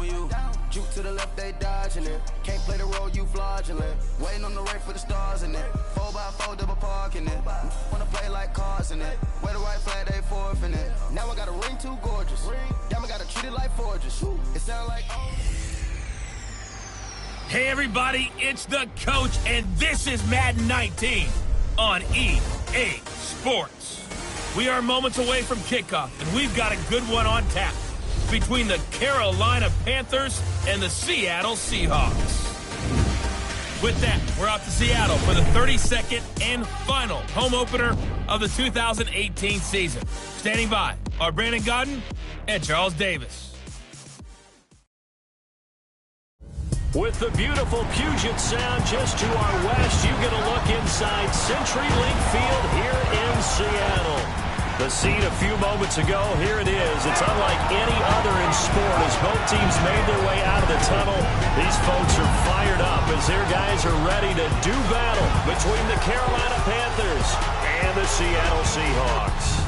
you. Juke to the left, they dodging it. Can't play the role, you fraudulent. Waiting on the rain for the stars in it. 4x4 double parking it. Wanna play like cars in it. Wear the white flag, they forfeit it. Now I got a ring too gorgeous. Diamond gotta treat it like fortress. It sound like. Hey everybody, it's the coach, and this is Madden 19 on EA Sports. We are moments away from kickoff, and we've got a good one on tap between the Carolina Panthers and the Seattle Seahawks. With that, we're out to Seattle for the 32nd and final home opener of the 2018 season. Standing by are Brandon Godden and Charles Davis. With the beautiful Puget Sound just to our west, you get a look inside CenturyLink Field here in Seattle. The scene a few moments ago, here it is. It's unlike any other in sport as both teams made their way out of the tunnel. These folks are fired up as their guys are ready to do battle between the Carolina Panthers and the Seattle Seahawks.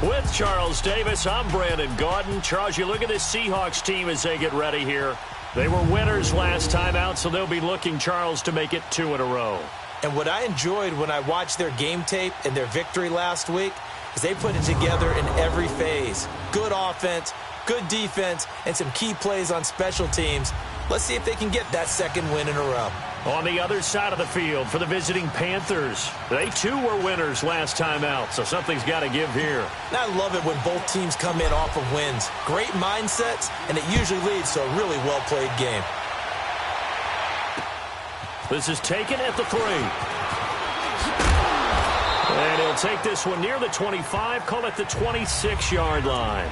With Charles Davis, I'm Brandon Godden. Charles, you look at this Seahawks team as they get ready here. They were winners last time out, so they'll be looking, Charles, to make it 2 in a row. And what I enjoyed when I watched their game tape and their victory last week is they put it together in every phase. Good offense, good defense, and some key plays on special teams. Let's see if they can get that second win in a row. On the other side of the field for the visiting Panthers, they too were winners last time out, so something's got to give here. And I love it when both teams come in off of wins. Great mindsets, and it usually leads to a really well-played game. This is taken at the 3. And he'll take this one near the 25, call it the 26-yard line.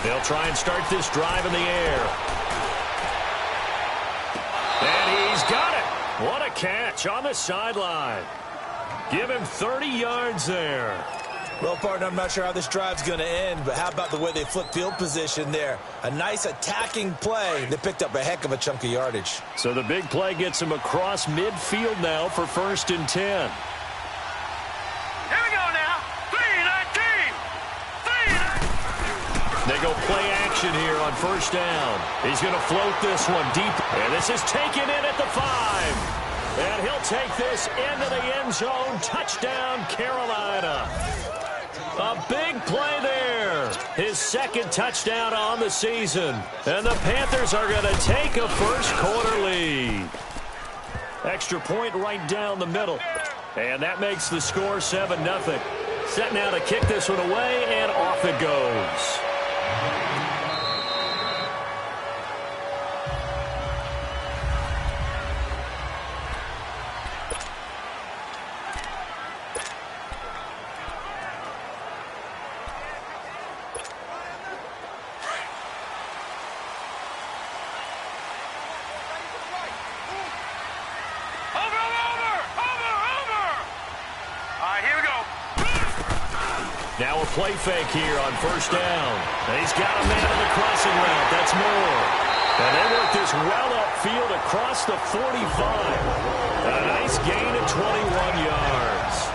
They'll try and start this drive in the air. And he's got it. What a catch on the sideline. Give him 30 yards there. Well, partner, I'm not sure how this drive's going to end, but how about the way they flip field position there? A nice attacking play. They picked up a heck of a chunk of yardage. So the big play gets him across midfield now for 1st and 10. They go play action here on 1st down. He's going to float this one deep. And this is taken in at the 5. And he'll take this into the end zone. Touchdown, Carolina. A big play there. His 2nd touchdown on the season. And the Panthers are going to take a first-quarter lead. Extra point right down the middle. And that makes the score 7-0. Set now to kick this one away, and off it goes. Now a play fake here on 1st down. And he's got a man on the crossing route. That's Moore. And they work this well upfield across the 45. A nice gain of 21 yards.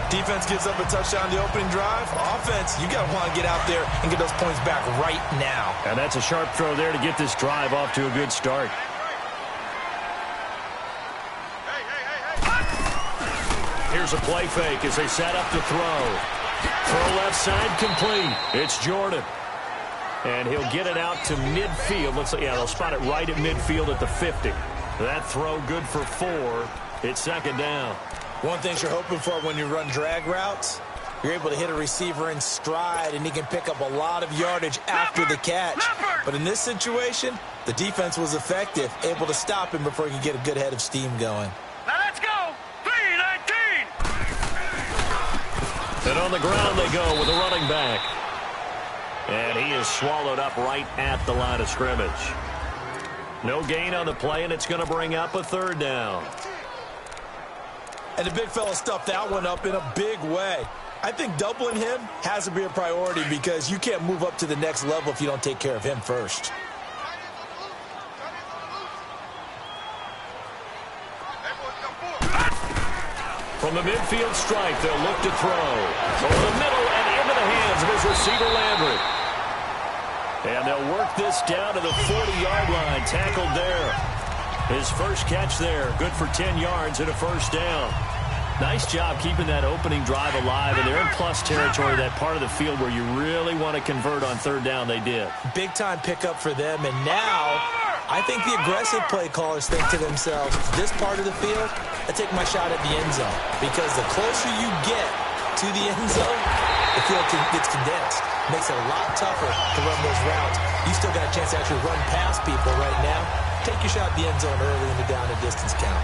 Defense gives up a touchdown the opening drive. Offense, you got to want to get out there and get those points back right now. And that's a sharp throw there to get this drive off to a good start. Here's a play fake as they set up to throw. Throw left side complete. It's Jordan. And he'll get it out to midfield. Looks like, yeah, they'll spot it right at midfield at the 50. That throw good for 4. It's 2nd down. One thing you're hoping for when you run drag routes, you're able to hit a receiver in stride, and he can pick up a lot of yardage after the catch. But in this situation, the defense was effective, able to stop him before he could get a good head of steam going. Now let's go. 3-19. And on the ground they go with the running back. And he is swallowed up right at the line of scrimmage. No gain on the play, and it's going to bring up a third down. And the big fella stuffed that one up in a big way. I think doubling him has to be a priority because you can't move up to the next level if you don't take care of him first. From the midfield stripe, they'll look to throw. Over the middle and into the hands of his receiver, Landry. And they'll work this down to the 40-yard line, tackled there. His first catch there, good for 10 yards and a first down. Nice job keeping that opening drive alive, and they're in plus territory, that part of the field where you really want to convert on third down. They did. Big-time pickup for them, and now I think the aggressive play callers think to themselves, this part of the field, I take my shot at the end zone, because the closer you get to the end zone, the field gets condensed. Makes it a lot tougher to run those routes. You still got a chance to actually run past people right now. Take your shot at the end zone early in the down and distance count.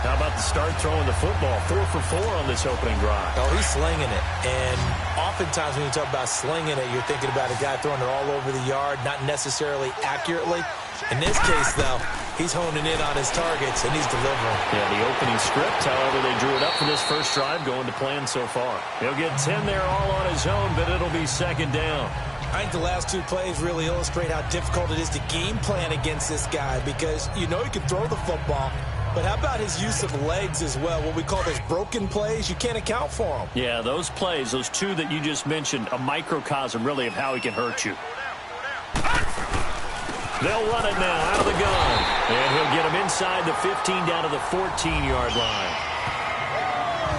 How about the start throwing the football? 4 for 4 on this opening drive. Oh, he's slinging it. And oftentimes when you talk about slinging it, you're thinking about a guy throwing it all over the yard, not necessarily accurately. In this case, though, he's honing in on his targets, and he's delivering. Yeah, the opening script, however, they drew it up for this first drive, going to plan so far. He'll get 10 there all on his own, but it'll be second down. I think the last two plays really illustrate how difficult it is to game plan against this guy because you know he can throw the football, but how about his use of legs as well? What we call those broken plays, you can't account for them. Yeah, those plays, those two that you just mentioned, a microcosm really of how he can hurt you. They'll run it now out of the gun. And he'll get him inside the 15 down to the 14-yard line.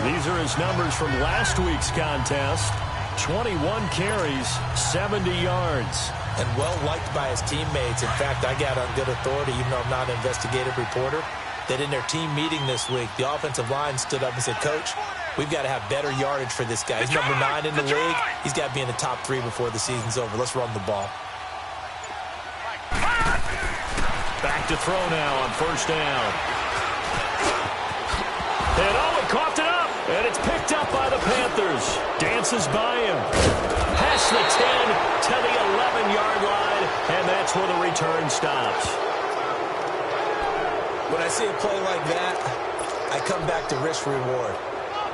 These are his numbers from last week's contest. 21 carries, 70 yards. And well-liked by his teammates. In fact, I got on good authority, even though I'm not an investigative reporter, that in their team meeting this week, the offensive line stood up and said, Coach, we've got to have better yardage for this guy. He's number 9 in the league. He's got to be in the top 3 before the season's over. Let's run the ball. Back to throw now on first down. And Owen coughed it up, and it's picked up by the Panthers. Dances by him. Past the 10 to the 11-yard line, and that's where the return stops. When I see a play like that, I come back to risk-reward.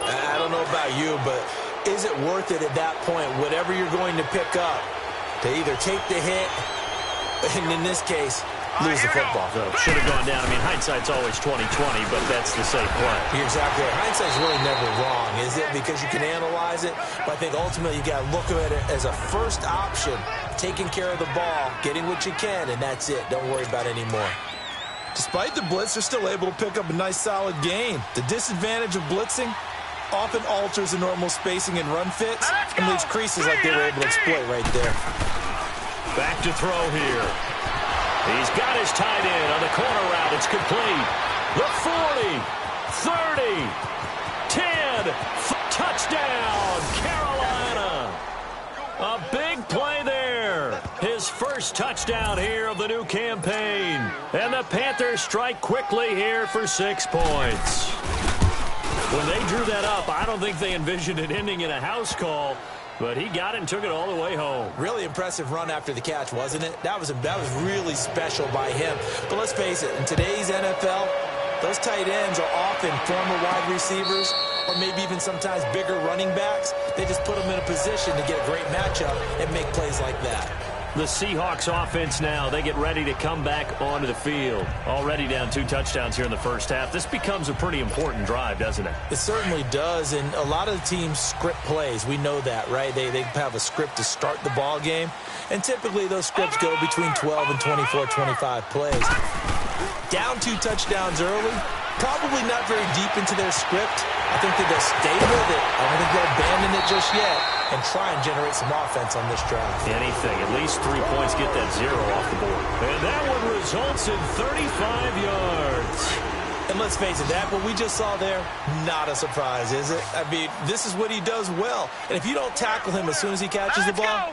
I don't know about you, but is it worth it at that point, whatever you're going to pick up, to either take the hit, and in this case, lose the football? So should have gone down. I mean, hindsight's always 20/20, but that's the safe play. You're exactly right. Hindsight's really never wrong, is it? Because you can analyze it, but I think ultimately you got to look at it as a first option, taking care of the ball, getting what you can, and that's it. Don't worry about it anymore. Despite the blitz, they're still able to pick up a nice, solid gain. The disadvantage of blitzing often alters the normal spacing and run fits and leaves creases like they were able to exploit right there. Back to throw here. He's got his tight end on the corner route. It's complete. The 40, 30, 10, touchdown, Carolina. A big play there. His first touchdown here of the new campaign. And the Panthers strike quickly here for 6 points. When they drew that up, I don't think they envisioned it ending in a house call. But he got it and took it all the way home. Really impressive run after the catch, wasn't it? That was really special by him. But let's face it, in today's NFL, those tight ends are often former wide receivers or maybe even sometimes bigger running backs. They just put them in a position to get a great matchup and make plays like that. The Seahawks offense now, they get ready to come back onto the field. Already down 2 touchdowns here in the first half. This becomes a pretty important drive, doesn't it? It certainly does, and a lot of the teams script plays. We know that, right? They have a script to start the ball game, and typically those scripts go between 12 and 24, 25 plays. Down 2 touchdowns early, probably not very deep into their script. I think that they'll stay with it. I don't think they'll abandon it just yet and try and generate some offense on this drive. Anything. At least 3 points, get that 0 off the board. And that one results in 35 yards. And let's face it, that what we just saw there, not a surprise, is it? I mean, this is what he does well. And if you don't tackle him as soon as he catches the ball,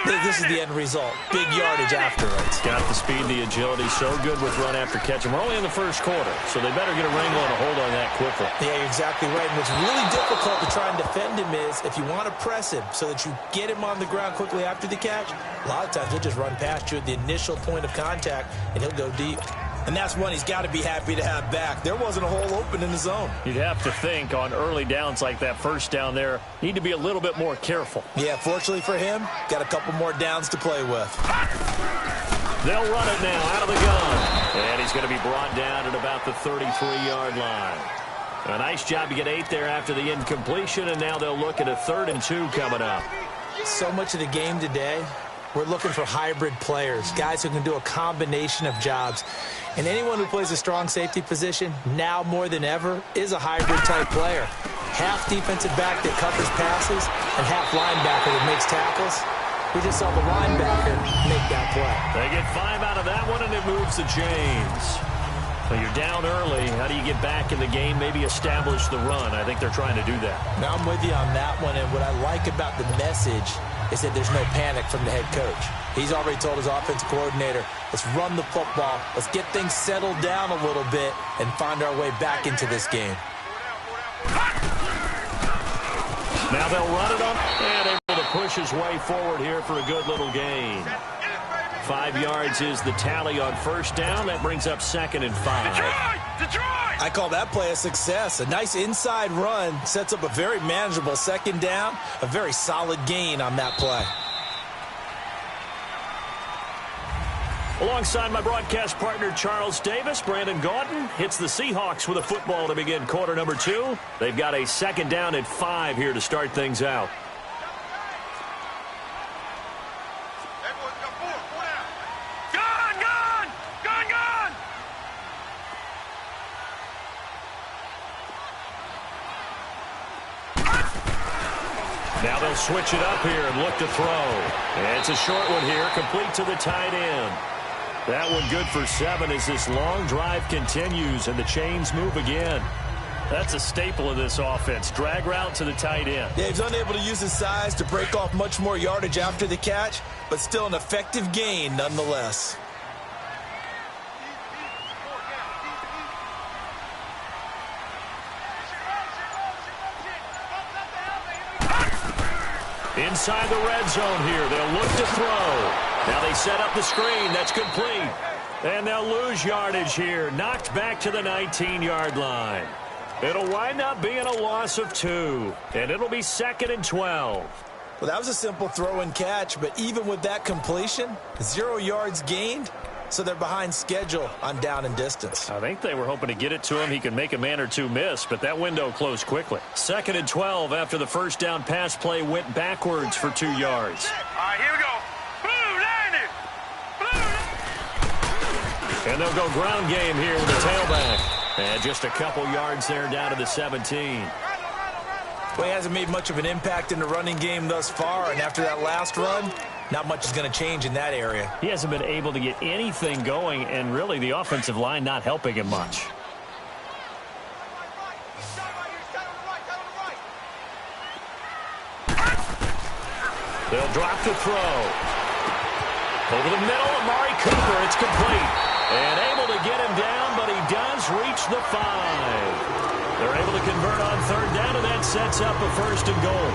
this is the end result. Big yardage after it. Got the speed, the agility, so good with run after catch. And we're only in the first quarter, so they better get a wrangle and a hold on that quickly. Yeah, you're exactly right. And what's really difficult to try and defend him is if you want to press him so that you get him on the ground quickly after the catch, a lot of times he'll just run past you at the initial point of contact, and he'll go deep. And that's one he's got to be happy to have back. There wasn't a hole open in the zone. You'd have to think on early downs like that first down there, need to be a little bit more careful. Yeah, fortunately for him, got a couple more downs to play with. They'll run it now out of the gun. And he's going to be brought down at about the 33-yard line. A nice job to get 8 there after the incompletion, and now they'll look at a 3rd and 2 coming up. So much of the game today, we're looking for hybrid players, guys who can do a combination of jobs. And anyone who plays a strong safety position, now more than ever, is a hybrid-type player. Half defensive back that covers passes and half linebacker that makes tackles. We just saw the linebacker make that play. They get 5 out of that one, and it moves the chains. So you're down early. How do you get back in the game, maybe establish the run? I think they're trying to do that. Now I'm with you on that one, and what I like about the message is that there's no panic from the head coach. He's already told his offensive coordinator, let's run the football, let's get things settled down a little bit and find our way back into this game. Now they'll run it up and able to push his way forward here for a good little gain. 5 yards is the tally on first down. That brings up 2nd and 5. I call that play a success. A nice inside run sets up a very manageable 2nd down. A very solid gain on that play. Alongside my broadcast partner, Charles Davis, Brandon Gaudin hits the Seahawks with a football to begin quarter number 2. They've got a 2nd down and 5 here to start things out. Now they'll switch it up here and look to throw. And it's a short one here, complete to the tight end. That one good for 7 as this long drive continues and the chains move again. That's a staple of this offense. Drag route to the tight end. Yeah, he's unable to use his size to break off much more yardage after the catch, but still an effective gain nonetheless. Inside the red zone here, they'll look to throw. Now they set up the screen. That's complete. And they'll lose yardage here. Knocked back to the 19-yard line. It'll wind up being a loss of 2. And it'll be 2nd and 12. Well, that was a simple throw and catch, but even with that completion, 0 yards gained, so they're behind schedule on down and distance. I think they were hoping to get it to him. He could make a man or two miss, but that window closed quickly. 2nd and 12 after the first down pass play went backwards for 2 yards. All right, here we go. Blue, landed. Blue. And they'll go ground game here with the tailback. And just a couple yards there down to the 17. Well, he hasn't made much of an impact in the running game thus far, and after that last run, not much is going to change in that area. He hasn't been able to get anything going, and really the offensive line not helping him much. They'll drop to throw. Over the middle, Amari Cooper, it's complete. And able to get him down, but he does reach the 5. They're able to convert on 3rd down, and that sets up a 1st and goal.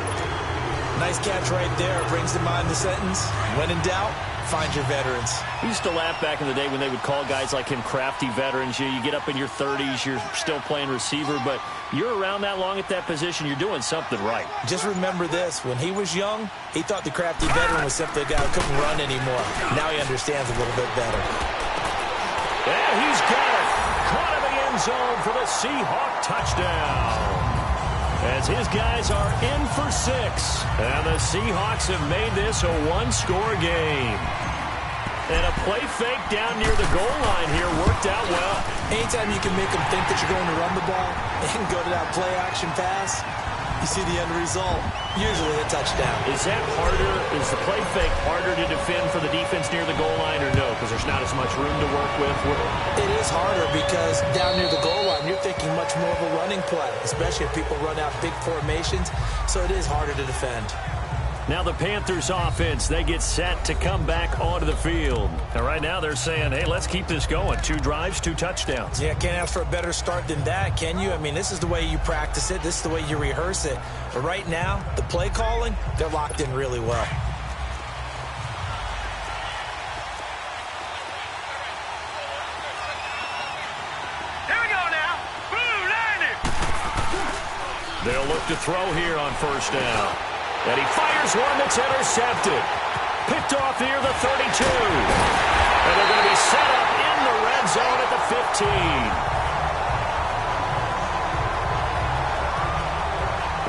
Nice catch right there. Brings to mind the sentence, when in doubt, find your veterans. We used to laugh back in the day when they would call guys like him crafty veterans. You get up in your 30s, you're still playing receiver, but you're around that long at that position, you're doing something right. Just remember this. When he was young, he thought the crafty veteran was simply a guy who couldn't run anymore. Now he understands a little bit better. And he's got it. Caught in the end zone for the Seahawk touchdown. As his guys are in for 6. And the Seahawks have made this a 1-score game. And a play fake down near the goal line here worked out well. Anytime you can make them think that you're going to run the ball and go to that play-action pass, you see the end result, usually a touchdown. Is that harder? Is the play fake harder to defend for the defense near the goal line or no? Because there's not as much room to work with? It is harder because down near the goal line, you're thinking much more of a running play, especially if people run out big formations, so it is harder to defend. Now the Panthers offense, they get set to come back onto the field. And right now they're saying, hey, let's keep this going. 2 drives, 2 touchdowns. Yeah, can't ask for a better start than that, can you? I mean, this is the way you practice it. This is the way you rehearse it. But right now, the play calling, they're locked in really well. Here we go now. Boom, landed. They'll look to throw here on first down. And he fires one that's intercepted. Picked off near the 32. And they're going to be set up in the red zone at the 15.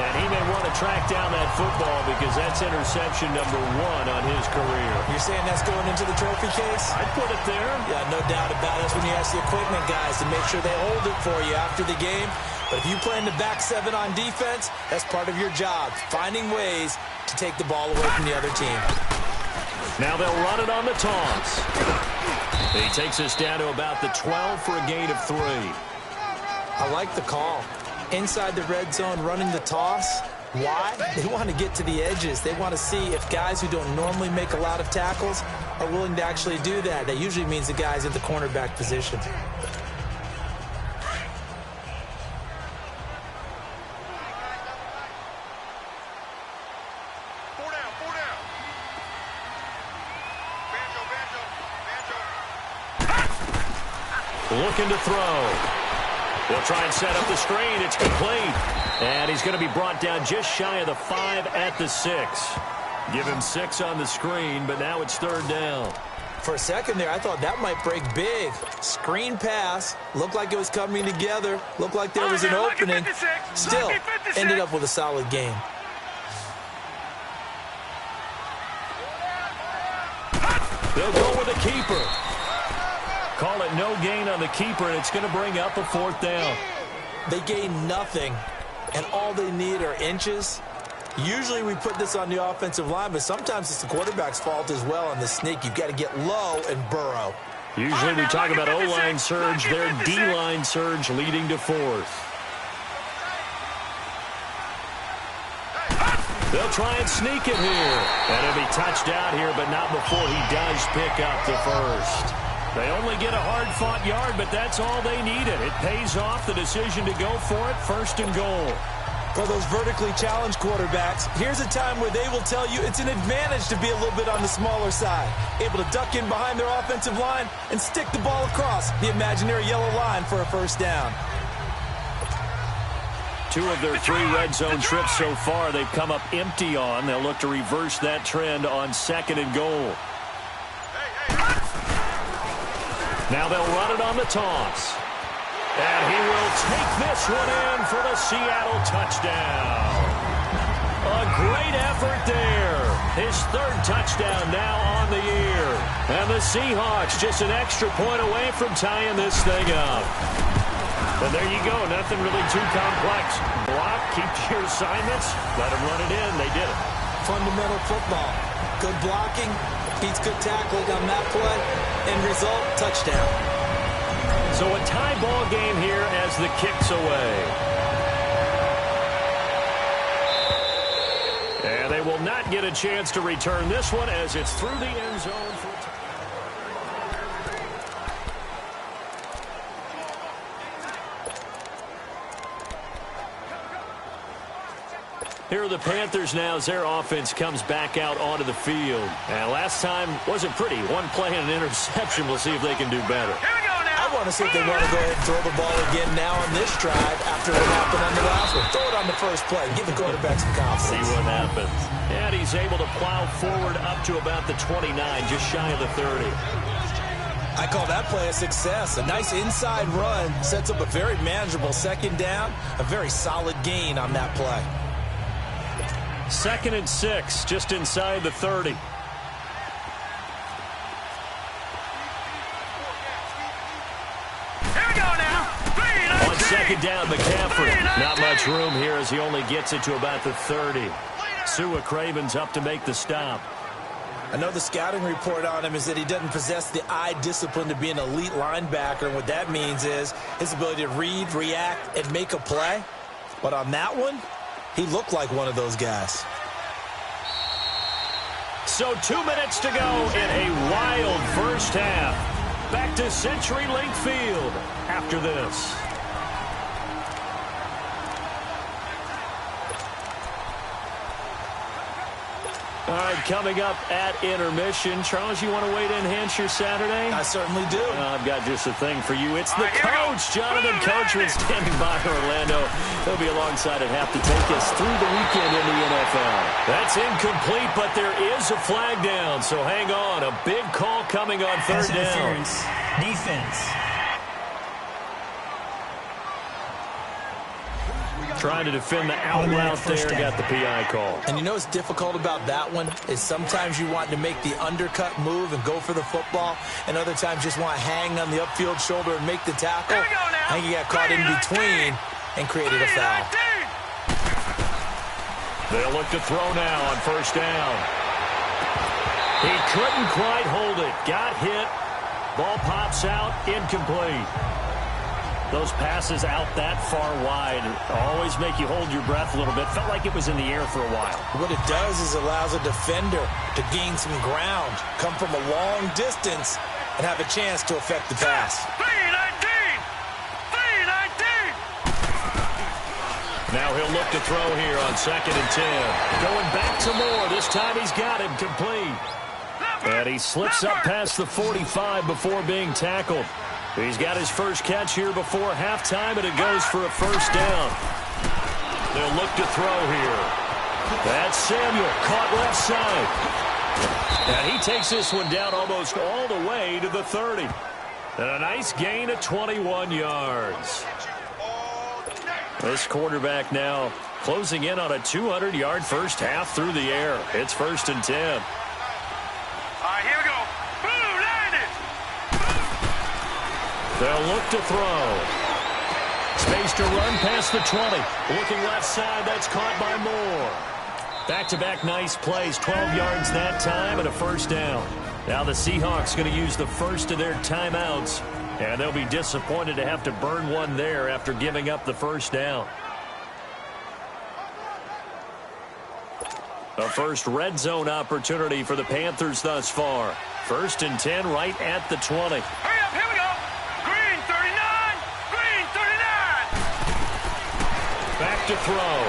And he may want to track down that football because that's interception number 1 on his career. You're saying that's going into the trophy case? I'd put it there. Yeah, no doubt about it. That's when you ask the equipment guys to make sure they hold it for you after the game. But if you play in the back 7 on defense, that's part of your job, finding ways to take the ball away from the other team. Now they'll run it on the toss. He takes us down to about the 12 for a gain of 3. I like the call. Inside the red zone, running the toss. Why? They want to get to the edges. They want to see if guys who don't normally make a lot of tackles are willing to actually do that. That usually means the guys in the cornerback position. Looking to throw. They'll try and set up the screen. It's complete. And he's going to be brought down just shy of the 5 at the 6. Give him 6 on the screen, but now it's 3rd down. For a second there, I thought that might break big. Screen pass. Looked like it was coming together. Looked like there was an opening. Still, ended up with a solid game. They'll go with a keeper. Call it no gain on the keeper, and it's going to bring up a 4th down. They gain nothing, and all they need are inches. Usually we put this on the offensive line, but sometimes it's the quarterback's fault as well on the sneak. You've got to get low and burrow. Usually we talk about O-line surge, their D-line surge leading to 4th. They'll try and sneak it here. And it'll be touched out here, but not before he does pick up the 1st. They only get a hard-fought yard, but that's all they needed. It pays off the decision to go for it, 1st and goal. For those vertically challenged quarterbacks, here's a time where they will tell you it's an advantage to be a little bit on the smaller side. Able to duck in behind their offensive line and stick the ball across the imaginary yellow line for a 1st down. 2 of their 3 red zone trips so far they've come up empty on. They'll look to reverse that trend on 2nd and goal. Now they'll run it on the toss. And he will take this one in for the Seattle touchdown. A great effort there. His 3rd touchdown now on the year. And the Seahawks just an extra point away from tying this thing up. And there you go. Nothing really too complex. Block, keep to your assignments, let them run it in. They did it. Fundamental football. Good blocking, beats good tackling on that play. End result, touchdown. So a tie ball game here as the kick's away. And they will not get a chance to return this one as it's through the end zone for a tie. Here are the Panthers now as their offense comes back out onto the field. And last time wasn't pretty. 1 play and an interception. We'll see if they can do better. I want to see if they want to go ahead and throw the ball again now on this drive after what happened on the last one. Throw it on the first play. Give the quarterback some confidence. See what happens. And he's able to plow forward up to about the 29, just shy of the 30. I call that play a success. A nice inside run sets up a very manageable 2nd down. A very solid gain on that play. 2nd and 6, just inside the 30. Here we go now. On 2nd down, McCaffrey. Not much room here as he only gets it to about the 30. Sua Craven's up to make the stop. I know the scouting report on him is that he doesn't possess the eye discipline to be an elite linebacker. And what that means is his ability to read, react, and make a play. But on that one, he looked like one of those guys. So 2 minutes to go in a wild first half. Back to CenturyLink Field after this. All right, coming up at intermission. Charles, you want to wait to enhance your Saturday? I certainly do. I've got just a thing for you. It's the coach, Jonathan Coachman, standing by Orlando. He'll be alongside at half to take us through the weekend in the NFL. That's incomplete, but there is a flag down, so hang on. A big call coming on third down. Defense. Trying to defend the out route there, got the PI call. And you know what's difficult about that one is sometimes you want to make the undercut move and go for the football, and other times just want to hang on the upfield shoulder and make the tackle. And you got caught in between and created a foul. They'll look to throw now on first down. He couldn't quite hold it. Got hit. Ball pops out, incomplete. Those passes out that far wide always make you hold your breath a little bit. Felt like it was in the air for a while. What it does is allows a defender to gain some ground, come from a long distance, and have a chance to affect the pass. 3-19! Now he'll look to throw here on 2nd and 10. Going back to Moore. This time he's got him complete. And he slips up past the 45 before being tackled. He's got his first catch here before halftime, and it goes for a first down. They'll look to throw here. That's Samuel, caught left side. And he takes this one down almost all the way to the 30. And a nice gain of 21 yards. This quarterback now closing in on a 200-yard first half through the air. It's 1st and 10. All right, here we go. Boom, landed. They'll look to throw. Space to run past the 20. Looking left side, that's caught by Moore. Back-to-back nice plays, 12 yards that time and a first down. Now the Seahawks going to use the first of their timeouts, and they'll be disappointed to have to burn one there after giving up the first down. A first red zone opportunity for the Panthers thus far. 1st and 10 right at the 20. Hurry up, here we go. Green 39, green 39. Back to throw.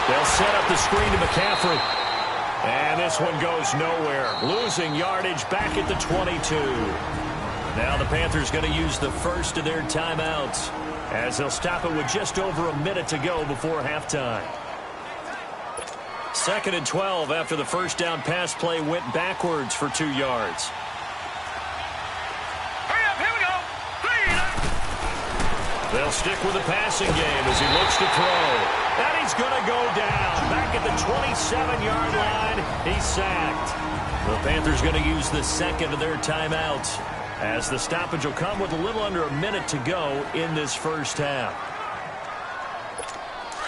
They'll set up the screen to McCaffrey. And this one goes nowhere. Losing yardage back at the 22. Now the Panthers going to use the first of their timeouts as they'll stop it with just over a minute to go before halftime. 2nd and 12 after the first down pass play went backwards for 2 yards. Hurry up, here we go. Green. They'll stick with the passing game as he looks to throw. And he's going to go down. Back at the 27-yard line, he's sacked. The Panthers going to use the second of their timeouts as the stoppage will come with a little under a minute to go in this first half.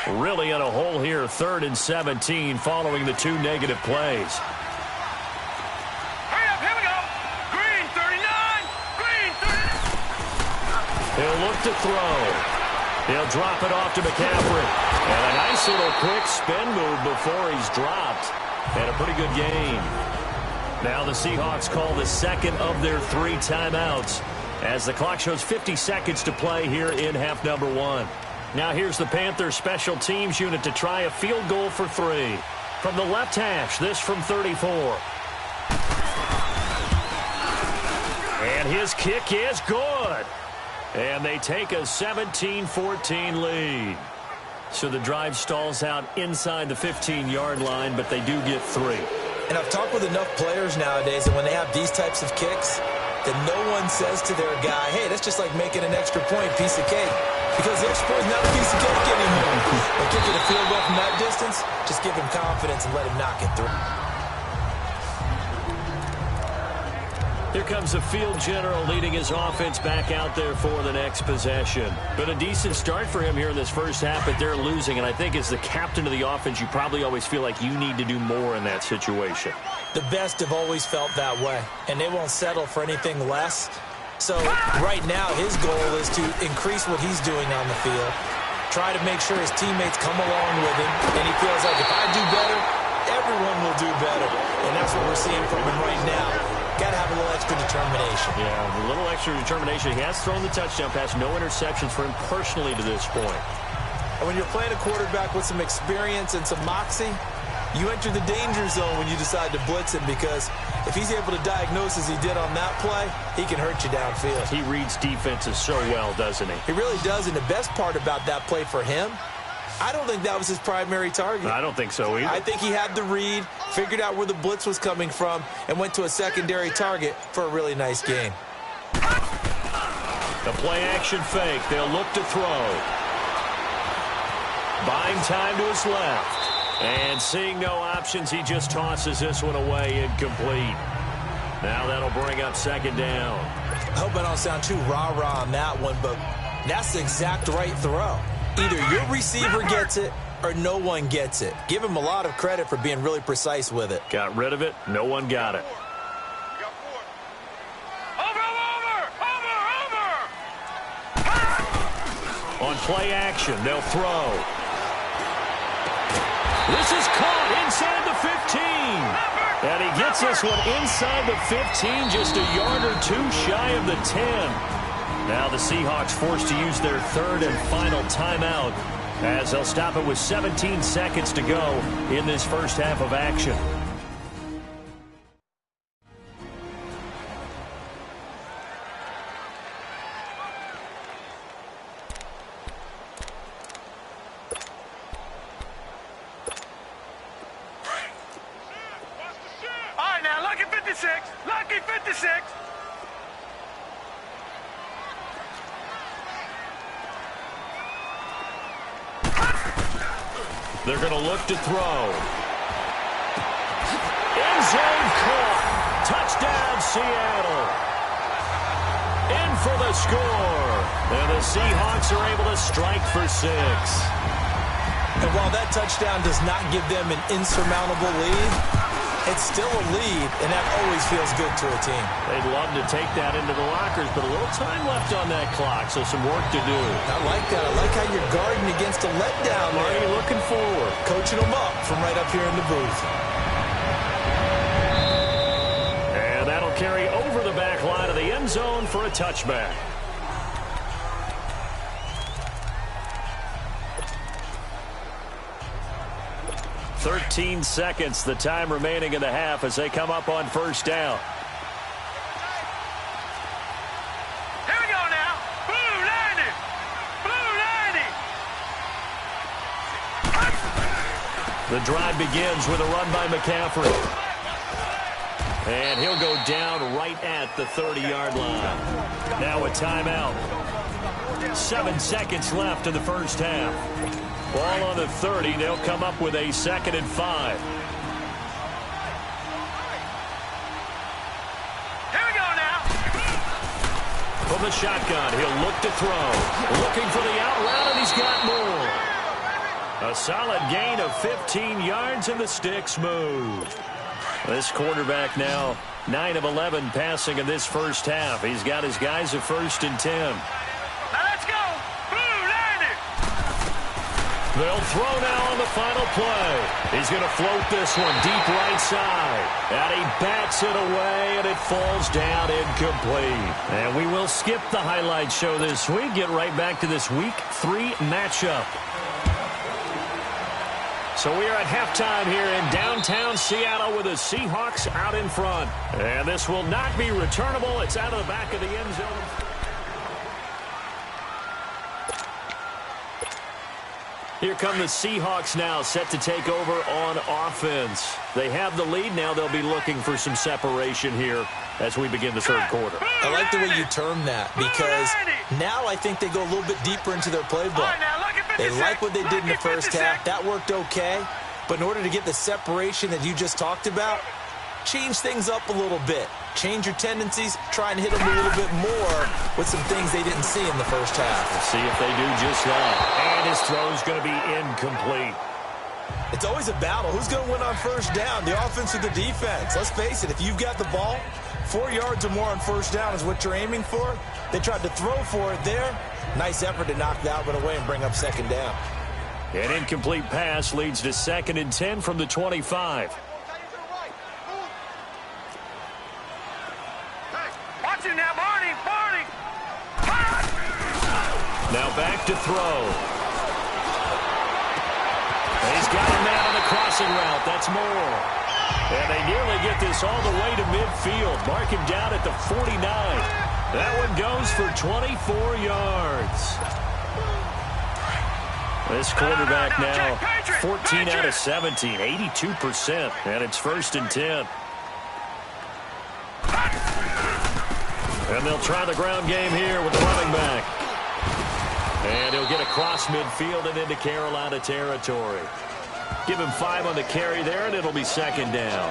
Really in a hole here, 3rd and 17 following the 2 negative plays. Hurry up, here we go. Green 39, green 39. He'll look to throw. He'll drop it off to McCaffrey. And a nice little quick spin move before he's dropped. And a pretty good game. Now the Seahawks call the second of their 3 timeouts as the clock shows 50 seconds to play here in half number 1. Now here's the Panthers special teams unit to try a field goal for 3. From the left hash, this from 34. And his kick is good. And they take a 17-14 lead. So the drive stalls out inside the 15-yard line, but they do get 3. And I've talked with enough players nowadays that when they have these types of kicks, that no one says to their guy, hey, that's just like making an extra point, piece of cake. Because the extra point is not a piece of cake anymore. But kicking a field goal from that distance, just give him confidence and let him knock it through. Here comes the field general leading his offense back out there for the next possession. Been a decent start for him here in this first half, but they're losing. And I think as the captain of the offense, you probably always feel like you need to do more in that situation. The best have always felt that way, and they won't settle for anything less. So right now his goal is to increase what he's doing on the field, try to make sure his teammates come along with him, and he feels like if I do better, everyone will do better. And that's what we're seeing from him right now. Got to have a little extra determination. Yeah, a little extra determination. He has thrown the touchdown pass. No interceptions for him personally to this point. And when you're playing a quarterback with some experience and some moxie, you enter the danger zone when you decide to blitz him, because if he's able to diagnose as he did on that play, he can hurt you downfield. He reads defenses so well, doesn't he? He really does, and the best part about that play for him, I don't think that was his primary target. I don't think so either. I think he had the read, figured out where the blitz was coming from, and went to a secondary target for a really nice gain. The play-action fake. They'll look to throw. Buying time to his left. And seeing no options, he just tosses this one away, incomplete. Now that'll bring up second down. I hope I don't sound too rah-rah on that one, but that's the exact right throw. Either your receiver gets it or no one gets it. Give him a lot of credit for being really precise with it. Got rid of it. No one got it. On play action, they'll throw. This is caught inside the 15. And he gets this one inside the 15, just a yard or two shy of the 10. Now the Seahawks forced to use their third and final timeout, as they'll stop it with 17 seconds to go in this first half of action. All right, now, lucky 56. Lucky 56. They're going to look to throw. End zone caught. Touchdown, Seattle. In for the score. And the Seahawks are able to strike for 6. And while that touchdown does not give them an insurmountable lead, it's still a lead, and that always feels good to a team. They'd love to take that into the lockers, but a little time left on that clock, so some work to do. I like that. I like how you're guarding against a letdown. Are you looking forward? Coaching them up from right up here in the booth. And that'll carry over the back line of the end zone for a touchback. "13 seconds, the time remaining in the half as they come up on first down. Here we go now. Blue 90. Blue 90. The drive begins with a run by McCaffrey. And he'll go down right at the 30-yard line. Now a timeout. 7 seconds left in the first half. Ball on the 30. They'll come up with a 2nd and 5. Here we go now. From the shotgun, he'll look to throw. Looking for the out route, and he's got more. A solid gain of 15 yards, and the sticks move. This quarterback now 9 of 11 passing in this first half. He's got his guys at 1st and 10. Now let's go. Blue 90. They'll throw now on the final play. He's going to float this one deep right side. And he bats it away, and it falls down incomplete. And we will skip the highlight show this week. Get right back to this Week 3 matchup. So we are at halftime here in downtown Seattle with the Seahawks out in front. And this will not be returnable. It's out of the back of the end zone. Here come the Seahawks now, set to take over on offense. They have the lead. Now they'll be looking for some separation here as we begin the third quarter. I like the way you term that, because now I think they go a little bit deeper into their playbook. They like what they did in the first half. That worked okay. But in order to get the separation that you just talked about, change things up a little bit. Change your tendencies, try and hit them a little bit more with some things they didn't see in the first half. Let's see if they do just that. And his throw's going to be incomplete. It's always a battle. Who's going to win on first down, the offense or the defense? Let's face it, if you've got the ball, 4 yards or more on first down is what you're aiming for. They tried to throw for it there. Nice effort to knock that one away and bring up second down. An incomplete pass leads to 2nd and 10 from the 25. Watch it now, Barney! Barney! Now back to throw. And he's got a man on the crossing route. That's Moore. And they nearly get this all the way to midfield. Mark him down at the 49. That one goes for 24 yards. This quarterback now 14 out of 17, 82%, and it's 1st and 10. And they'll try the ground game here with the running back. And he'll get across midfield and into Carolina territory. Give him 5 on the carry there, and it'll be 2nd down.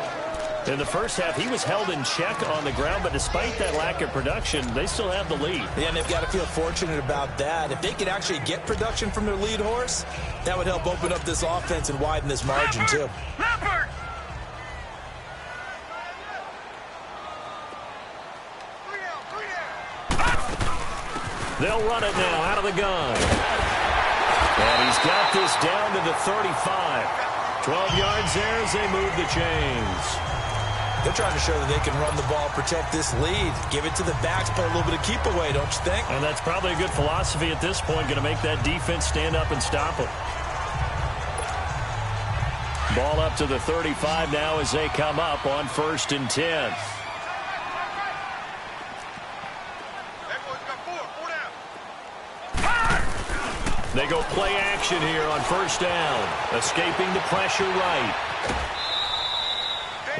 In the first half, he was held in check on the ground, but despite that lack of production, they still have the lead. Yeah, and they've got to feel fortunate about that. If they could actually get production from their lead horse, that would help open up this offense and widen this margin, too. Leopard! They'll run it now out of the gun. And he's got this down to the 35. 12 yards there as they move the chains. They're trying to show that they can run the ball, protect this lead, give it to the backs, play a little bit of keep away, don't you think? And that's probably a good philosophy at this point, going to make that defense stand up and stop them. Ball up to the 35 now as they come up on 1st and 10. They go play action here on 1st down. Escaping the pressure right.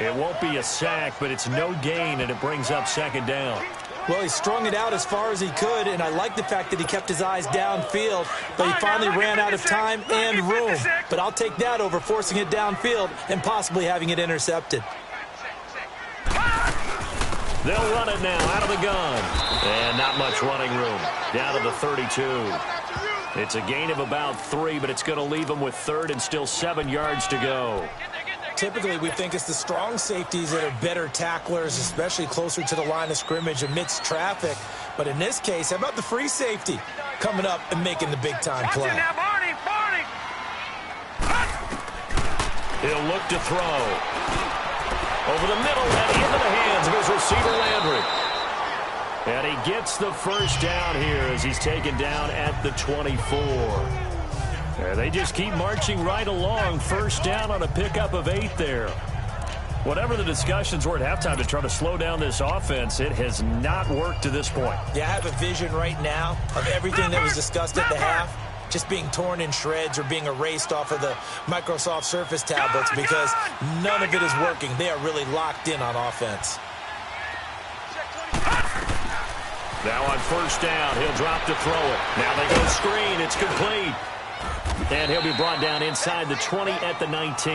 It won't be a sack, but it's no gain, and it brings up 2nd down. Well, he strung it out as far as he could, and I like the fact that he kept his eyes downfield, but he finally ran out of time and room. But I'll take that over forcing it downfield and possibly having it intercepted. They'll run it now out of the gun. And not much running room. Down to the 32. It's a gain of about 3, but it's going to leave them with 3rd and still 7 yards to go. Typically, we think it's the strong safeties that are better tacklers, especially closer to the line of scrimmage amidst traffic. But in this case, how about the free safety coming up and making the big-time play? Now, Barney! Barney! He'll look to throw. Over the middle and into the hands of his receiver, Landry. And he gets the 1st down here as he's taken down at the 24. And they just keep marching right along. 1st down on a pickup of 8 there. Whatever the discussions were at halftime to try to slow down this offense, it has not worked to this point. Yeah, I have a vision right now of everything that was discussed at the half just being torn in shreds or being erased off of the Microsoft Surface tablets because none of it is working. They are really locked in on offense. Now on 1st down, he'll drop to throw it. Now they go screen. It's complete. And he'll be brought down inside the 20 at the 19.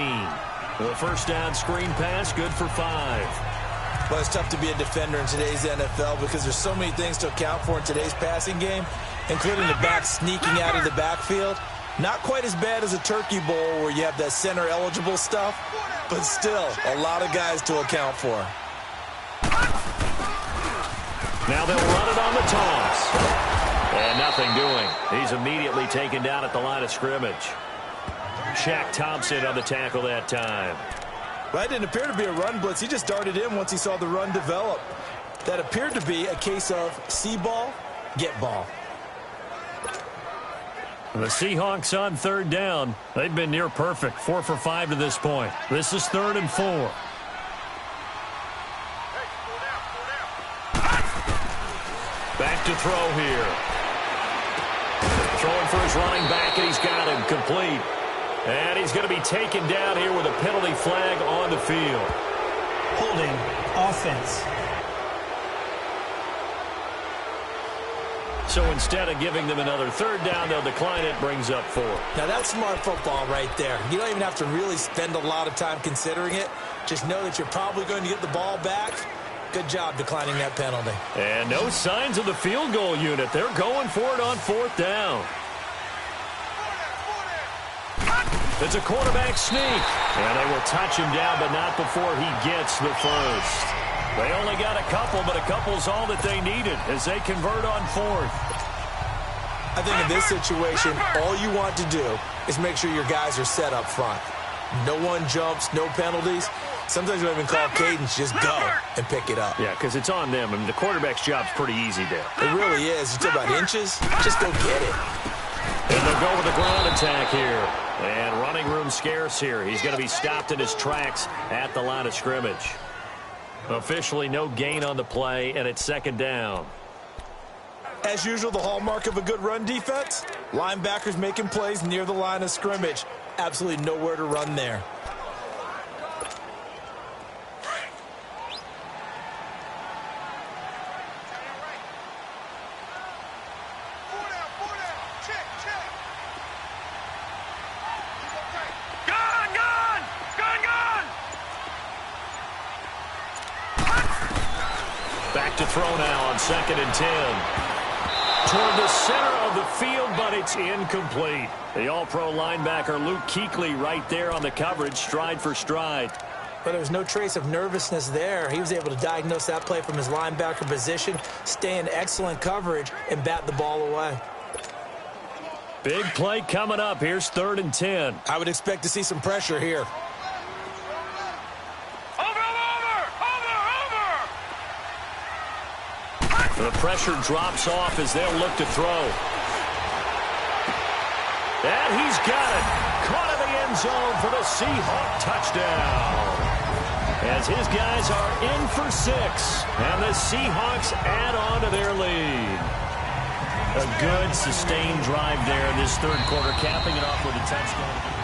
The 1st down screen pass, good for 5. Well, it's tough to be a defender in today's NFL because there's so many things to account for in today's passing game, including the back sneaking out of the backfield. Not quite as bad as a turkey bowl where you have that center-eligible stuff, but still a lot of guys to account for. Now they'll run it on the toss. And nothing doing. He's immediately taken down at the line of scrimmage. Shaq Thompson on the tackle that time. Well, it didn't appear to be a run blitz. He just darted in once he saw the run develop. That appeared to be a case of see ball, get ball. The Seahawks on 3rd down. They've been near perfect. 4 for 5 to this point. This is 3rd and 4. Back to throw here. Throwing for his running back, and he's got him complete. And he's going to be taken down here with a penalty flag on the field. Holding offense. So instead of giving them another third down, they'll decline it, brings up 4. Now, that's smart football right there. You don't even have to really spend a lot of time considering it. Just know that you're probably going to get the ball back. Good job declining that penalty. And no signs of the field goal unit. They're going for it on 4th down. It's a quarterback sneak. And they will touch him down, but not before he gets the first. They only got a couple, but a couple's all that they needed as they convert on 4th. I think in this situation, all you want to do is make sure your guys are set up front. No one jumps, no penalties. Sometimes you don't even call cadence, just go and pick it up. Yeah, because it's on them. I mean, the quarterback's job's pretty easy there. It really is. You talk about inches, just go get it. And they'll go with the ground attack here. And running room scarce here. He's going to be stopped in his tracks at the line of scrimmage. Officially no gain on the play, and it's 2nd down. As usual, the hallmark of a good run defense, linebackers making plays near the line of scrimmage. Absolutely nowhere to run there. Back to throw now on 2nd and 10. Toward the center of the field, but it's incomplete. The all-pro linebacker Luke Kuechly right there on the coverage, stride for stride. But there was no trace of nervousness there. He was able to diagnose that play from his linebacker position, stay in excellent coverage, and bat the ball away. Big play coming up. Here's 3rd and 10. I would expect to see some pressure here. The pressure drops off as they'll look to throw. And he's got it. Caught in the end zone for the Seahawk touchdown. As his guys are in for 6. And the Seahawks add on to their lead. A good sustained drive there in this 3rd quarter, capping it off with a touchdown.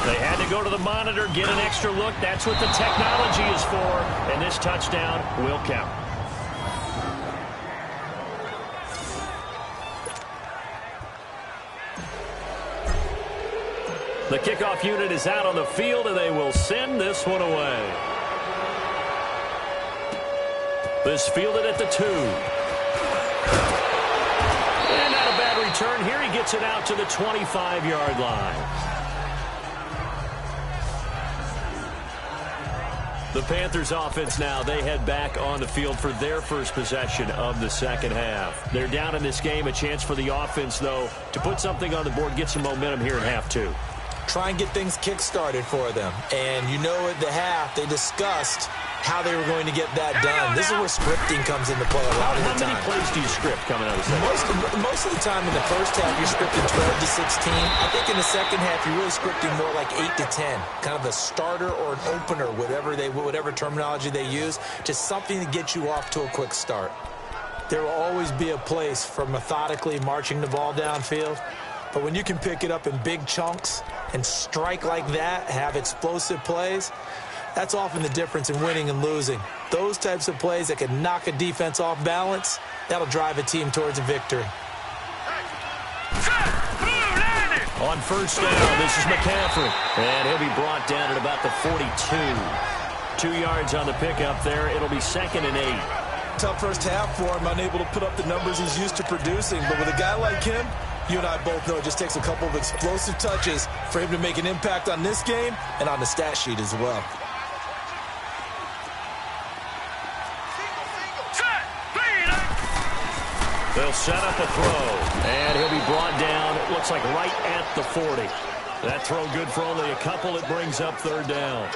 They had to go to the monitor, get an extra look. That's what the technology is for. And this touchdown will count. The kickoff unit is out on the field, and they will send this one away. This fielded at the 2. And not a bad return here. He gets it out to the 25-yard line. The Panthers offense now, they head back on the field for their first possession of the 2nd half. They're down in this game. A chance for the offense, though, to put something on the board, get some momentum here in half 2. Try and get things kick-started for them. And you know at the half, they discussed how they were going to get that done. This is where scripting comes into play a lot of the time. How many plays do you script coming out of the second? Most of the time in the first half, you're scripting 12 to 16. I think in the second half, you're really scripting more like 8 to 10. Kind of a starter or an opener, whatever terminology they use. Just something to get you off to a quick start. There will always be a place for methodically marching the ball downfield. But when you can pick it up in big chunks and strike like that, have explosive plays, that's often the difference in winning and losing. Those types of plays that can knock a defense off balance, that'll drive a team towards a victory. On 1st down, this is McCaffrey. And he'll be brought down at about the 42. 2 yards on the pickup there. It'll be 2nd and 8. Tough first half for him, unable to put up the numbers he's used to producing. But with a guy like him, you and I both know it just takes a couple of explosive touches for him to make an impact on this game and on the stat sheet as well. They'll set up a throw, and he'll be brought down, it looks like right at the 40. That throw good for only a couple. It brings up 3rd down.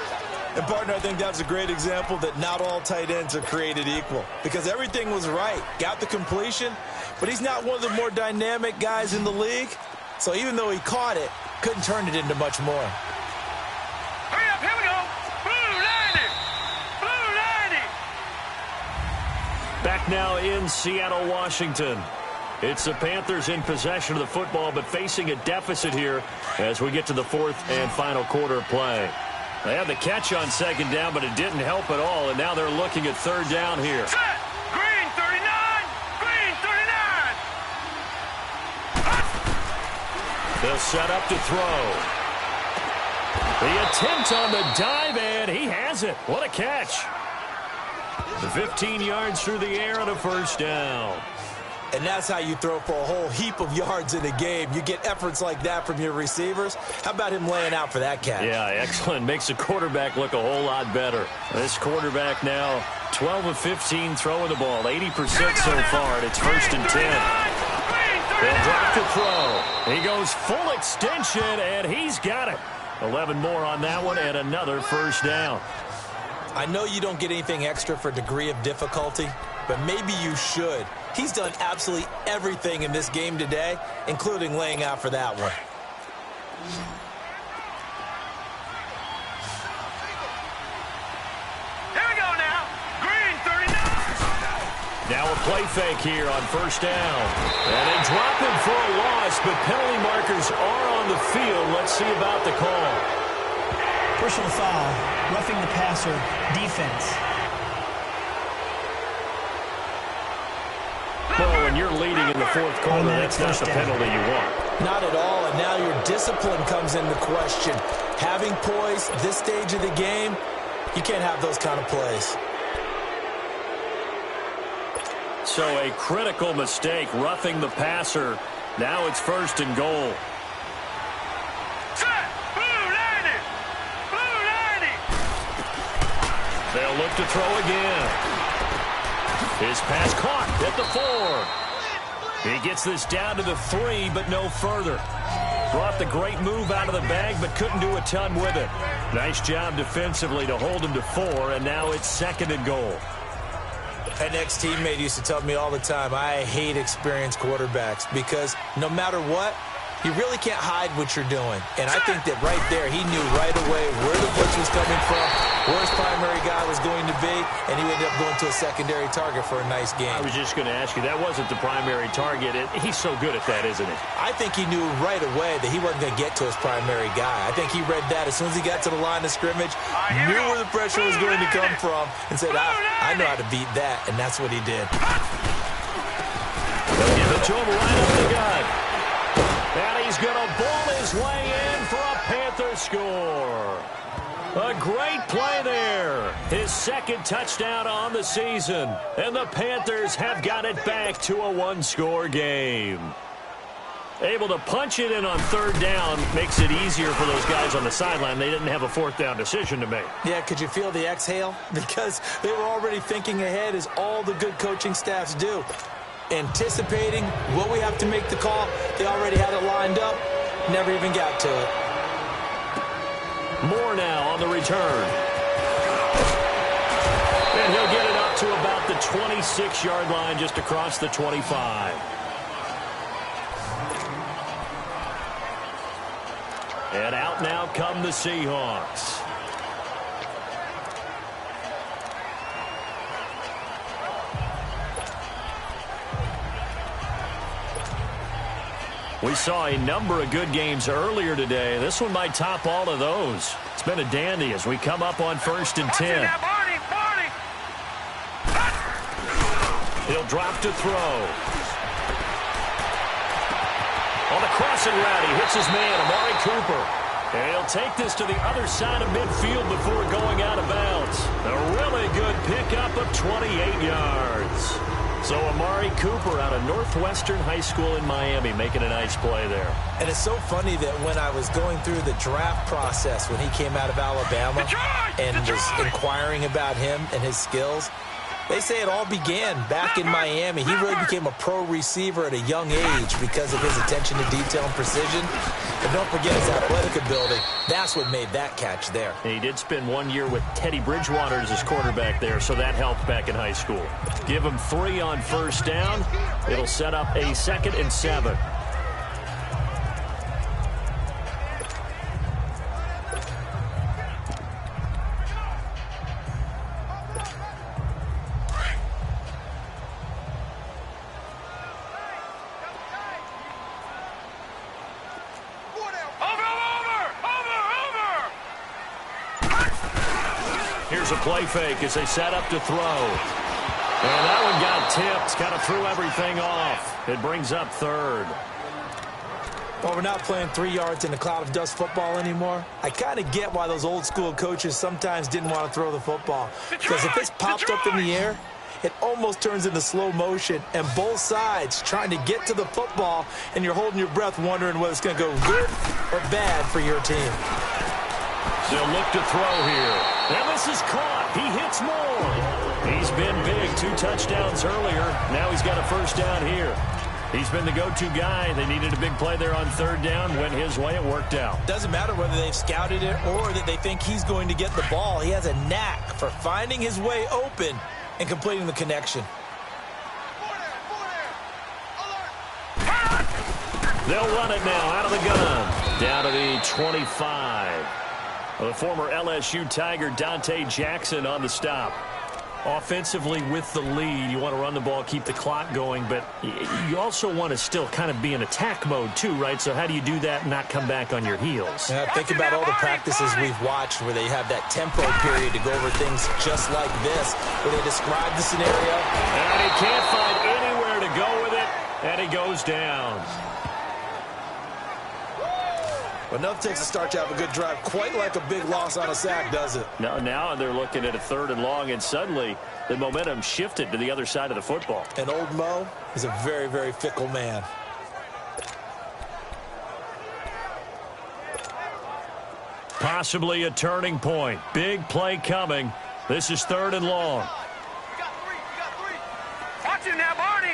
And, partner, I think that's a great example that not all tight ends are created equal because everything was right. Got the completion, but he's not one of the more dynamic guys in the league. So even though he caught it, couldn't turn it into much more. Hurry up, here we go. Blue 90. Blue 90. Back now in Seattle, Washington. It's the Panthers in possession of the football, but facing a deficit here as we get to the 4th and final quarter play. They had the catch on second down, but it didn't help at all, and now they're looking at third down here. Set. Green 39. Green 39. They'll set up to throw. The attempt on the dive, and he has it. What a catch. The 15 yards through the air on a first down. And that's how you throw for a whole heap of yards in a game. You get efforts like that from your receivers. How about him laying out for that catch? Yeah, excellent. Makes the quarterback look a whole lot better. This quarterback now 12 of 15 throwing the ball, 80% so far, and it's first and 10. They'll drop to throw. He goes full extension, and he's got it. 11 more on that one, and another first down. I know you don't get anything extra for degree of difficulty, but maybe you should. He's done absolutely everything in this game today, including laying out for that one. Here we go now. Green 39. Now a play fake here on first down. And they drop him for a loss, but penalty markers are on the field. Let's see about the call. Personal foul, roughing the passer, defense. Well, when you're leading in the fourth quarter, that's not the penalty you want. Not at all, and now your discipline comes into question. Having poise this stage of the game, you can't have those kind of plays. So a critical mistake, roughing the passer. Now it's first and goal. Set. Blue 90. Blue 90. They'll look to throw again. His pass caught at the 4. He gets this down to the 3, but no further. Brought the great move out of the bag, but couldn't do a ton with it. Nice job defensively to hold him to 4, and now it's second and goal. An ex-teammate used to tell me all the time, I hate experienced quarterbacks because no matter what, you really can't hide what you're doing. And I think that right there, he knew right away where the blitz was coming from, where his primary guy was going to be, and he ended up going to a secondary target for a nice game. I was just going to ask you, that wasn't the primary target. He's so good at that, isn't he? I think he knew right away that he wasn't going to get to his primary guy. I think he read that as soon as he got to the line of scrimmage, knew where the pressure was going to come from, and said, I know how to beat that, and that's what he did. They'll give it to him right up the gut. And he's going to ball his way in for a Panther score. A great play there. His second touchdown on the season. And the Panthers have got it back to a one-score game. Able to punch it in on third down makes it easier for those guys on the sideline. They didn't have a fourth down decision to make. Yeah, could you feel the exhale? Because they were already thinking ahead, as all the good coaching staffs do. Anticipating what we have to make the call. They already had it lined up. Never even got to it. More now on the return. And he'll get it up to about the 26-yard line, just across the 25. And out now come the Seahawks. We saw a number of good games earlier today. This one might top all of those. It's been a dandy as we come up on first and 10. He'll drop to throw. On the crossing route, he hits his man, Amari Cooper. And he'll take this to the other side of midfield before going out of bounds. A really good pickup of 28 yards. So Amari Cooper out of Northwestern High School in Miami making a nice play there. And it's so funny that when I was going through the draft process when he came out of Alabama and was inquiring about him and his skills, they say it all began back in Miami. He really became a pro receiver at a young age because of his attention to detail and precision. And don't forget his athletic ability. That's what made that catch there. And he did spend 1 year with Teddy Bridgewater as his quarterback there, so that helped back in high school. Give him 3 on first down. It'll set up a 2nd and 7. Here's a play fake as they set up to throw. And that one got tipped. Kind of threw everything off. It brings up third. Well, we're not playing 3 yards in a cloud of dust football anymore. I kind of get why those old school coaches sometimes didn't want to throw the football. Because if it's popped up in the air, it almost turns into slow motion, and both sides trying to get to the football, and you're holding your breath wondering whether it's going to go good or bad for your team. They'll look to throw here. And this is caught. He hits more. He's been big. 2 touchdowns earlier. Now he's got a first down here. He's been the go-to guy. They needed a big play there on 3rd down. Went his way. It worked out. Doesn't matter whether they've scouted it or that they think he's going to get the ball. He has a knack for finding his way open and completing the connection. They'll run it now out of the gun. Down to the 25. The former LSU Tiger Dante Jackson on the stop. Offensively with the lead, you want to run the ball, keep the clock going, but you also want to still kind of be in attack mode too, right? So how do you do that and not come back on your heels? Yeah, think about all the practices we've watched where they have that tempo period to go over things just like this, where they describe the scenario. And he can't find anywhere to go with it, and he goes down. But nothing takes a start to have a good drive quite like a big loss on a sack, does it? No, now they're looking at a 3rd and long, and suddenly the momentum shifted to the other side of the football. And old Mo is a very, very fickle man. Possibly a turning point. Big play coming. This is 3rd and long. You got three. Watch it now, Barney.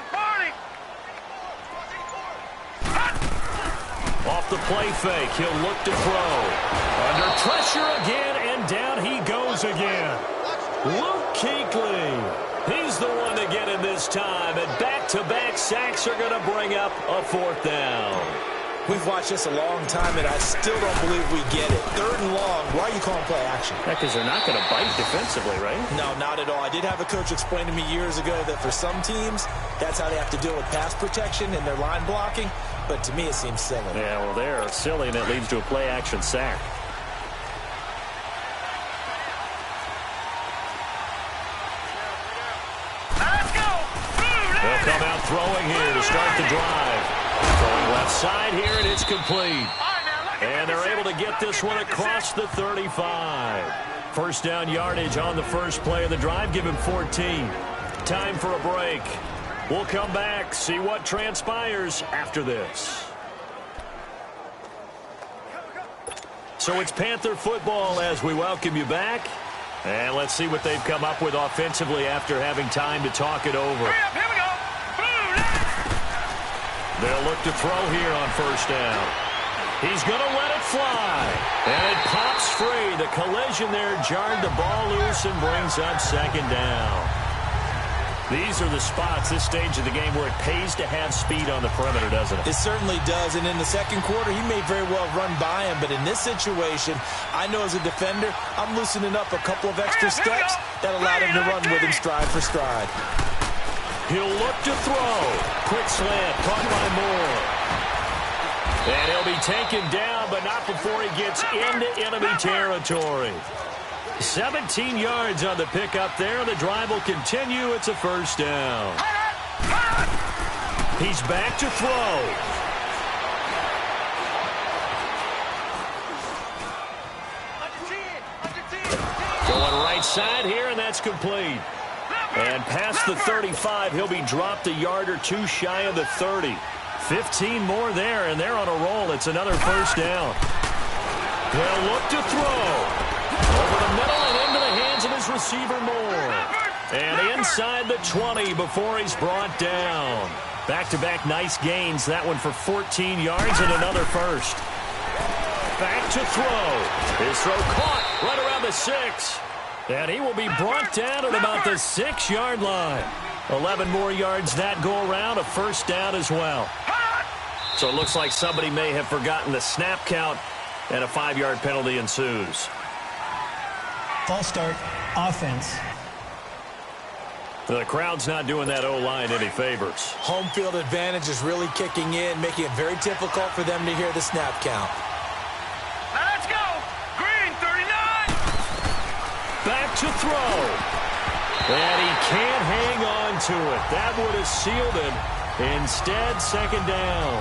Off the play fake, he'll look to throw. Under pressure again, and down he goes again. Luke Kuechly. He's the one to get in this time, and back-to-back sacks are going to bring up a 4th down. We've watched this a long time, and I still don't believe we get it. 3rd and long. Why are you calling play action? Yeah, because they're not going to bite defensively, right? No, not at all. I did have a coach explain to me years ago that for some teams, that's how they have to deal with pass protection and their line blocking. But to me, it seems silly. Yeah, well, they're silly, and it leads to a play-action sack. Let's go. They'll come out throwing here to start the drive. Throwing left side here, and it's complete. And they're able to get this one across the 35. First down yardage on the first play of the drive. Give him 14. Time for a break. We'll come back, see what transpires after this. So it's Panther football as we welcome you back. And let's see what they've come up with offensively after having time to talk it over. Here we go. They'll look to throw here on first down. He's going to let it fly. And it pops free. The collision there jarred the ball loose and brings up 2nd down. These are the spots, this stage of the game, where it pays to have speed on the perimeter, doesn't it? It certainly does, and in the 2nd quarter, he may very well run by him, but in this situation, I know as a defender, I'm loosening up a couple of extra steps that allowed him to run with him stride for stride. He'll look to throw. Quick slant, caught by Moore. And he'll be taken down, but not before he gets into enemy territory. 17 yards on the pickup there. The drive will continue. It's a first down. He's back to throw. Going right side here, and that's complete. And past the 35, he'll be dropped a yard or two shy of the 30. 15 more there, and they're on a roll. It's another first down. They'll look to throw. Over the middle and into the hands of his receiver, Moore. And inside the 20 before he's brought down. Back-to-back nice gains. That one for 14 yards and another first. Back to throw. His throw caught right around the 6. And he will be brought down at about the 6-yard line. 11 more yards that go around. A first down as well. So it looks like somebody may have forgotten the snap count, and a 5-yard penalty ensues. False start, offense. The crowd's not doing that O-line any favors. Home field advantage is really kicking in, making it very difficult for them to hear the snap count. Now let's go. Green, 39. Back to throw. And he can't hang on to it. That would have sealed it. Instead, second down.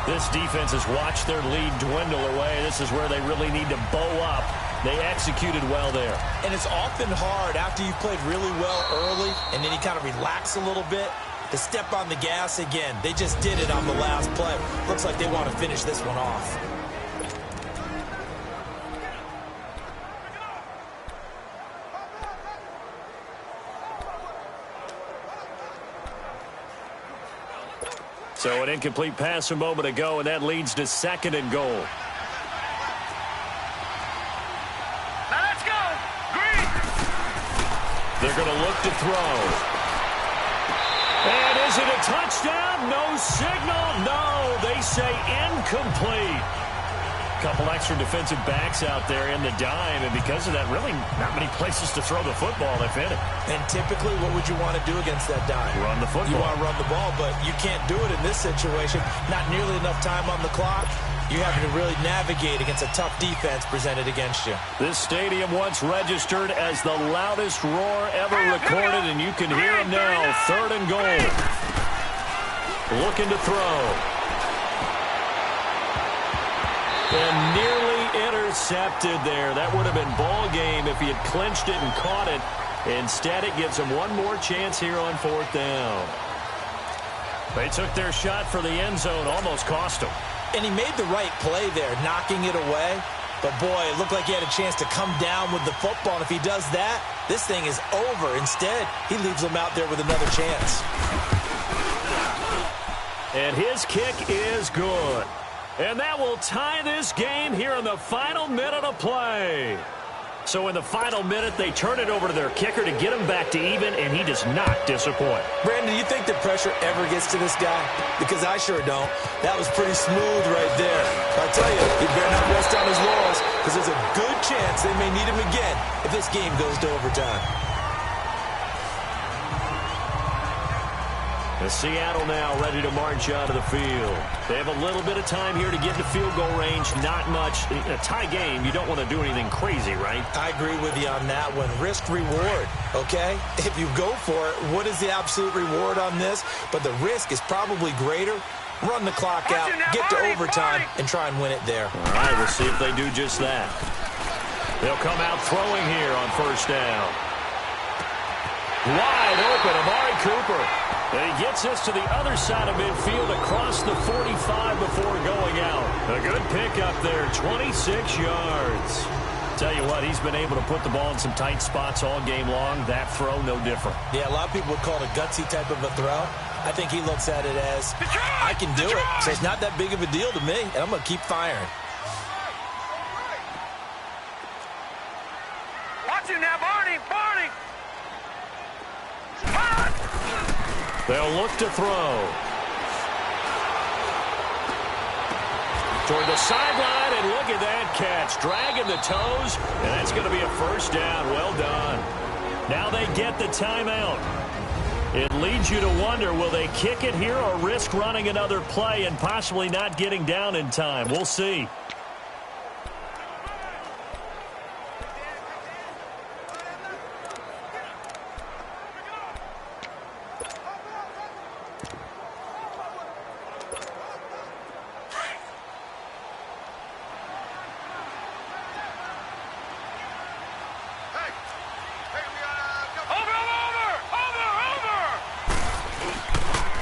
This defense has watched their lead dwindle away. This is where they really need to bow up. They executed well there. And it's often hard after you've played really well early and then you kind of relax a little bit to step on the gas again. They just did it on the last play. Looks like they want to finish this one off. So an incomplete pass a moment ago, and that leads to second and goal. Now let's go. Green. They're going to look to throw. And is it a touchdown? No signal. No, they say incomplete. Couple extra defensive backs out there in the dime, and because of that, really not many places to throw the football, if any. And typically, what would you want to do against that dime? Run the football. You want to run the ball, but you can't do it in this situation. Not nearly enough time on the clock. You have to really navigate against a tough defense presented against you. This stadium once registered as the loudest roar ever recorded, and you can hear them now. Third and goal. Looking to throw. And nearly intercepted there. That would have been ball game if he had clinched it and caught it. Instead, it gives him one more chance here on fourth down. They took their shot for the end zone, almost cost him. And he made the right play there, knocking it away. But, boy, it looked like he had a chance to come down with the football. And if he does that, this thing is over. Instead, he leaves him out there with another chance. And his kick is good. And that will tie this game here in the final minute of play. So in the final minute, they turn it over to their kicker to get him back to even, and he does not disappoint. Brandon, do you think the pressure ever gets to this guy? Because I sure don't. That was pretty smooth right there. I tell you, he better not rest on his laurels, because there's a good chance they may need him again if this game goes to overtime. The Seattle now ready to march out of the field. They have a little bit of time here to get to field goal range. Not much. In a tie game, you don't want to do anything crazy, right? I agree with you on that one. Risk-reward, okay? If you go for it, what is the absolute reward on this? But the risk is probably greater. Run the clock out, get to overtime, and try and win it there. All right, we'll see if they do just that. They'll come out throwing here on first down. Wide open, Amari Cooper. And he gets us to the other side of midfield across the 45 before going out. A good pickup there, 26 yards. Tell you what, he's been able to put the ball in some tight spots all game long. That throw, no different. Yeah, a lot of people would call it a gutsy type of a throw. I think he looks at it as, I can do it, so it's not that big of a deal to me, and I'm going to keep firing. Watch him now, Barney. Barney. They'll look to throw. Toward the sideline, and look at that catch. Dragging the toes, and that's going to be a first down. Well done. Now they get the timeout. It leads you to wonder, will they kick it here or risk running another play and possibly not getting down in time? We'll see.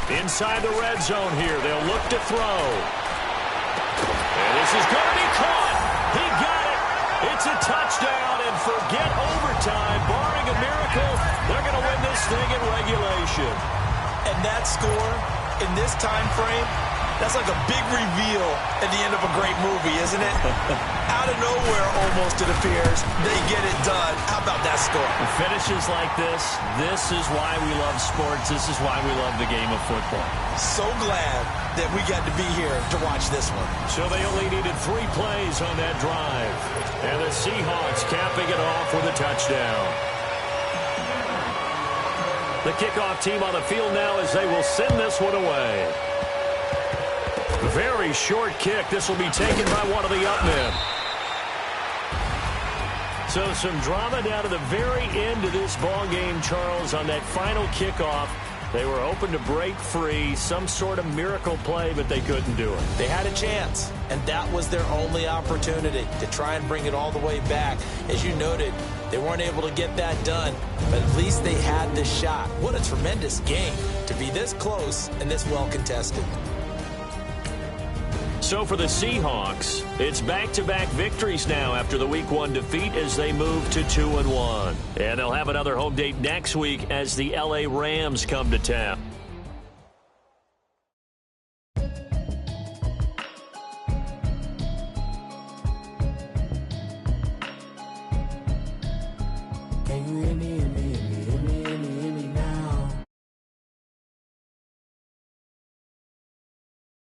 Inside the red zone here. They'll look to throw. And this is going to be caught. He got it. It's a touchdown, and forget overtime. Barring a miracle, they're going to win this thing in regulation. And that score in this time frame, that's like a big reveal at the end of a great movie, isn't it? Out of nowhere, almost, it appears, they get it done. How about that score? Finishes like this is why we love sports. This is why we love the game of football. So glad that we got to be here to watch this one. So they only needed 3 plays on that drive. And the Seahawks capping it off with a touchdown. The kickoff team on the field now as they will send this one away. Very short kick. This will be taken by one of the up men. So some drama down to the very end of this ball game, Charles, on that final kickoff. They were hoping to break free, some sort of miracle play, but they couldn't do it. They had a chance, and that was their only opportunity to try and bring it all the way back. As you noted, they weren't able to get that done, but at least they had the shot. What a tremendous game to be this close and this well contested. So for the Seahawks, it's back-to-back victories now after the Week 1 defeat as they move to 2-1. And they'll have another home date next week as the LA Rams come to town. Can you hear me?